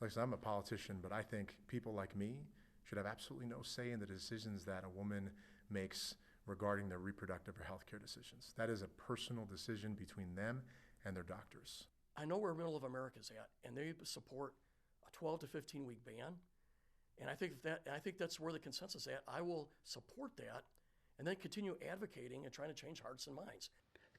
Like I said, I'm a politician, but I think people like me should have absolutely no say in the decisions that a woman makes regarding their reproductive or healthcare decisions. That is a personal decision between them and their doctors. I know where middle of America's at, and they support a 12 to 15 week ban. And I think that's where the consensus is at. I will support that and then continue advocating and trying to change hearts and minds.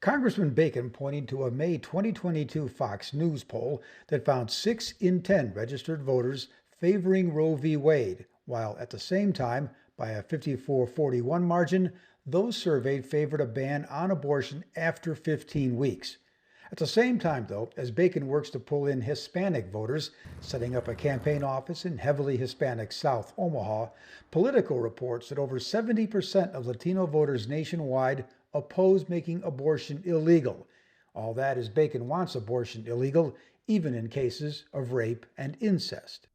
Congressman Bacon pointing to a May 2022 Fox News poll that found 6 in 10 registered voters favoring Roe v. Wade, while at the same time, by a 54-41 margin, those surveyed favored a ban on abortion after 15 weeks. At the same time, though, as Bacon works to pull in Hispanic voters, setting up a campaign office in heavily Hispanic South Omaha, Politico reports that over 70% of Latino voters nationwide oppose making abortion illegal. All that is Bacon wants abortion illegal, even in cases of rape and incest.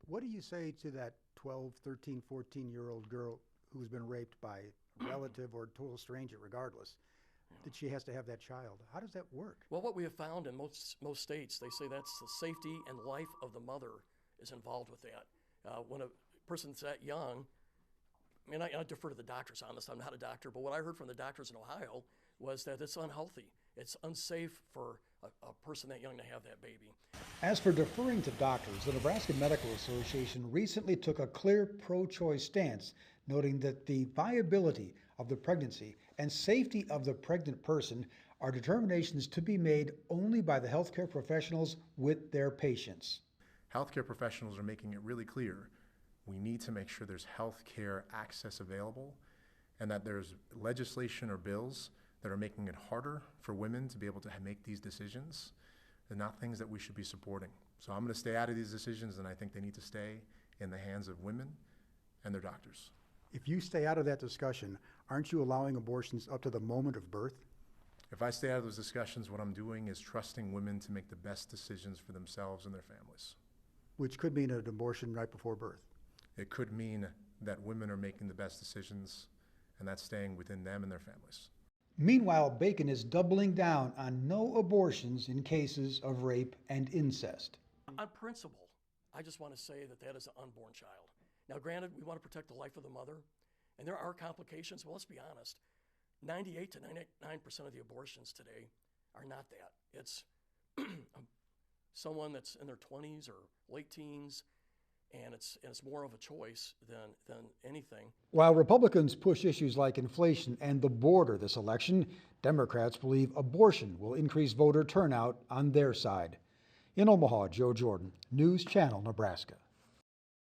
What do you say to that 12, 13, 14-year-old girl who's been raped by a relative or a total stranger, regardless, that she has to have that child? How does that work? Well, what we have found in most states, they say that's the safety and life of the mother is involved with that. When a person's that young, I mean, I defer to the doctors on this. I'm not a doctor, but what I heard from the doctors in Ohio was that it's unhealthy. It's unsafe for a person that young to have that baby. As for deferring to doctors, the Nebraska Medical Association recently took a clear pro-choice stance, noting that the viability of the pregnancy and safety of the pregnant person are determinations to be made only by the healthcare professionals with their patients. Healthcare professionals are making it really clear we need to make sure there's healthcare access available and that there's legislation or bills that are making it harder for women to be able to make these decisions. They're not things that we should be supporting. So I'm going to stay out of these decisions, and I think they need to stay in the hands of women and their doctors. If you stay out of that discussion, aren't you allowing abortions up to the moment of birth? If I stay out of those discussions, what I'm doing is trusting women to make the best decisions for themselves and their families. Which could mean an abortion right before birth. It could mean that women are making the best decisions, and that's staying within them and their families. Meanwhile, Bacon is doubling down on no abortions in cases of rape and incest. On principle, I just want to say that that is an unborn child. Now, granted, we want to protect the life of the mother, and there are complications, but let's be honest. 98 to 99% of the abortions today are not that. It's someone that's in their 20s or late teens, and it's more of a choice than anything. While Republicans push issues like inflation and the border this election, Democrats believe abortion will increase voter turnout on their side. In Omaha, Joe Jordan, News Channel, Nebraska.